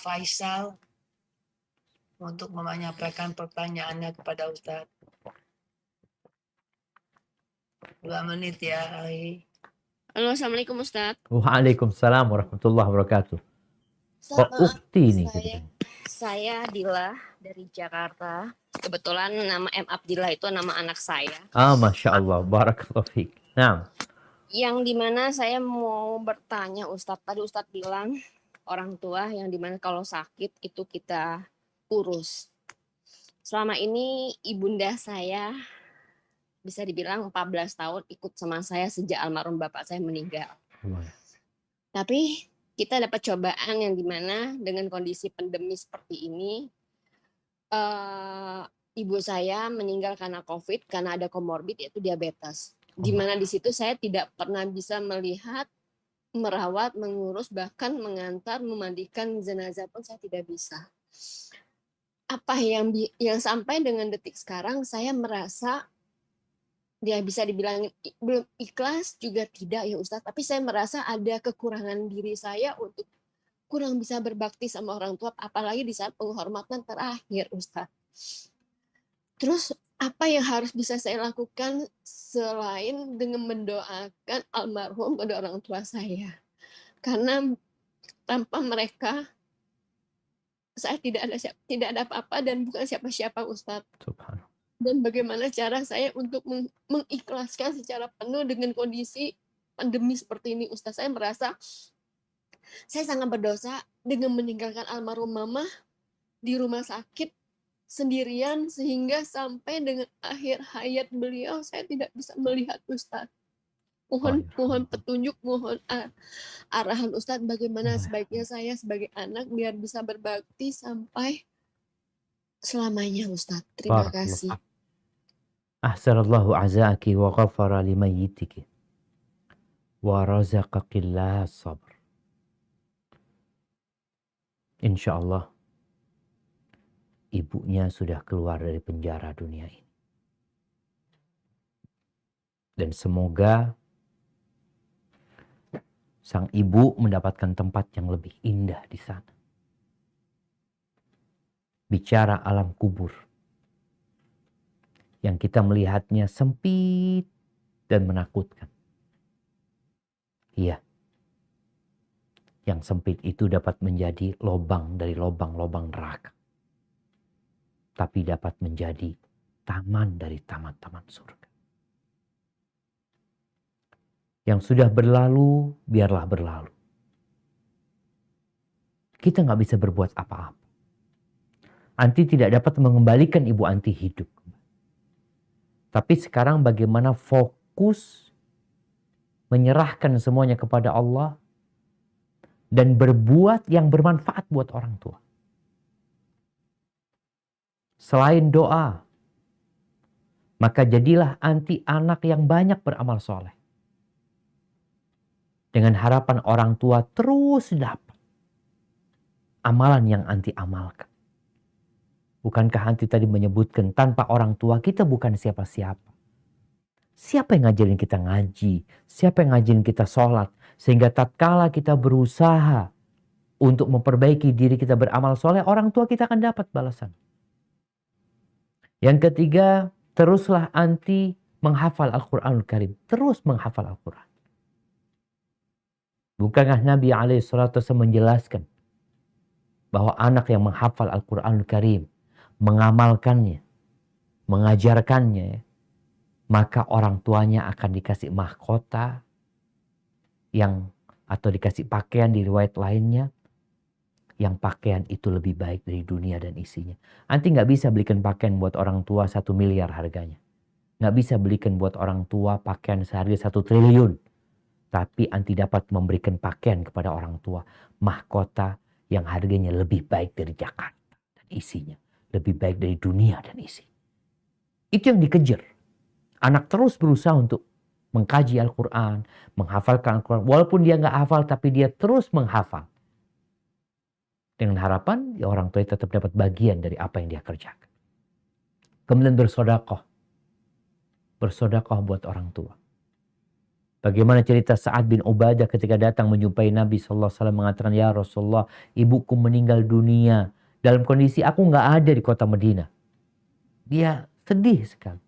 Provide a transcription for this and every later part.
Faisal untuk menyampaikan pertanyaannya kepada Ustadz. 2 menit ya, Ai. Halo, Assalamualaikum Ustadz. Waalaikumsalam warahmatullahi wabarakatuh. Kok ukti ini? Saya Dila dari Jakarta. Kebetulan nama M. Abdillah itu nama anak saya. Masya Allah, barakallahu fiik. Nah. Yang dimana saya mau bertanya Ustadz. Tadi Ustadz bilang orang tua yang dimana kalau sakit itu kita urus. Selama ini ibunda saya bisa dibilang 14 tahun ikut sama saya sejak almarhum bapak saya meninggal. Tapi kita dapat cobaan yang dimana dengan kondisi pandemi seperti ini, ibu saya meninggal karena COVID, karena ada komorbid yaitu diabetes. Dimana di situ saya tidak pernah bisa melihat, merawat, mengurus, bahkan mengantar, memandikan jenazah pun saya tidak bisa. Apa yang sampai dengan detik sekarang saya merasa dia bisa dibilang belum ikhlas juga tidak ya Ustadz, tapi saya merasa ada kekurangan diri saya untuk kurang bisa berbakti sama orang tua, apalagi di saat penghormatan terakhir Ustadz. Terus apa yang harus bisa saya lakukan selain dengan mendoakan almarhum pada orang tua saya? Karena tanpa mereka saya tidak ada apa-apa dan bukan siapa-siapa Ustadz. Subhanallah. Dan bagaimana cara saya untuk mengikhlaskan secara penuh dengan kondisi pandemi seperti ini Ustadz. Saya merasa saya sangat berdosa dengan meninggalkan almarhum mama di rumah sakit sendirian sehingga sampai dengan akhir hayat beliau saya tidak bisa melihat Ustadz. Mohon petunjuk, mohon arahan Ustadz bagaimana sebaiknya saya sebagai anak biar bisa berbakti sampai selamanya Ustadz. Terima kasih. Ahsanallahu azaki wa ghafara limayyitiki wa razaqakillah sabr. Insya Allah ibunya sudah keluar dari penjara dunia ini. Dan semoga sang ibu mendapatkan tempat yang lebih indah di sana. Bicara alam kubur yang kita melihatnya sempit dan menakutkan. Iya, yang sempit itu dapat menjadi lobang dari lobang-lobang neraka. Tapi dapat menjadi taman dari taman-taman surga. Yang sudah berlalu, biarlah berlalu. Kita nggak bisa berbuat apa-apa. Anti tidak dapat mengembalikan ibu Anti hidup. Tapi sekarang bagaimana fokus menyerahkan semuanya kepada Allah dan berbuat yang bermanfaat buat orang tua. Selain doa, maka jadilah Anti anak yang banyak beramal soleh. Dengan harapan orang tua terus dapat amalan yang Anti amalkan. Bukankah Anti tadi menyebutkan tanpa orang tua kita bukan siapa-siapa. Siapa yang ngajarin kita ngaji? Siapa yang ngajarin kita sholat? Sehingga tatkala kita berusaha untuk memperbaiki diri kita beramal soleh, orang tua kita akan dapat balasan. Yang ketiga, teruslah Anti menghafal Al-Quranul Karim. Terus menghafal Al-Quran. Bukankah Nabi SAW menjelaskan bahwa anak yang menghafal Al-Quranul Karim, mengamalkannya, mengajarkannya, maka orang tuanya akan dikasih mahkota yang atau dikasih pakaian di riwayat lainnya, yang pakaian itu lebih baik dari dunia dan isinya. Anti nggak bisa belikan pakaian buat orang tua 1 miliar harganya. Nggak bisa belikan buat orang tua pakaian seharga 1 triliun. Tapi Anti dapat memberikan pakaian kepada orang tua. Mahkota yang harganya lebih baik dari Jakarta dan isinya. Lebih baik dari dunia dan isi. Itu yang dikejar. Anak terus berusaha untuk mengkaji Al-Quran, menghafalkan Al-Quran. Walaupun dia nggak hafal, tapi dia terus menghafal. Dengan harapan ya orang tua tetap dapat bagian dari apa yang dia kerjakan. Kemudian bersodakoh. Bersodakoh buat orang tua. Bagaimana cerita Sa'ad bin Ubadah ketika datang menjumpai Nabi SAW mengatakan, ya Rasulullah, ibuku meninggal dunia dalam kondisi aku nggak ada di kota Madinah. Dia sedih sekali.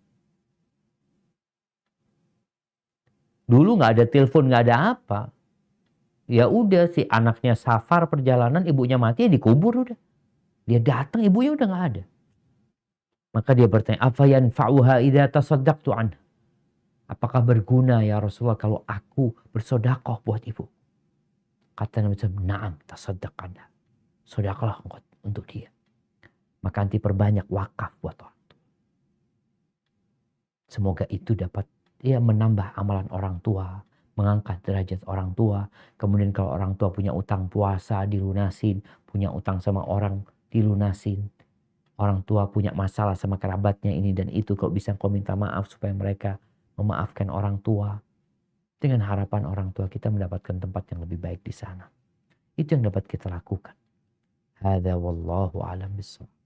Dulu nggak ada telepon, nggak ada apa. Ya udah, si anaknya safar perjalanan, ibunya mati, ya dikubur udah. Dia datang, ibunya udah nggak ada. Maka dia bertanya, apa yanfa'uha idza tasaddaqtu anha? Apakah berguna ya Rasulullah kalau aku bersedekah buat ibu? Kata Nabi SAW, na'am tasaddaq anha. Sedekahlah untuk dia. Maka nanti perbanyak wakaf buat orang tua. Semoga itu dapat menambah amalan orang tua, mengangkat derajat orang tua. Kemudian kalau orang tua punya utang puasa dilunasin, punya utang sama orang dilunasin. Orang tua punya masalah sama kerabatnya ini dan itu, kalau bisa kau minta maaf supaya mereka memaafkan orang tua. Dengan harapan orang tua kita mendapatkan tempat yang lebih baik di sana. Itu yang dapat kita lakukan. Hadza wallahu a'lam bishawab.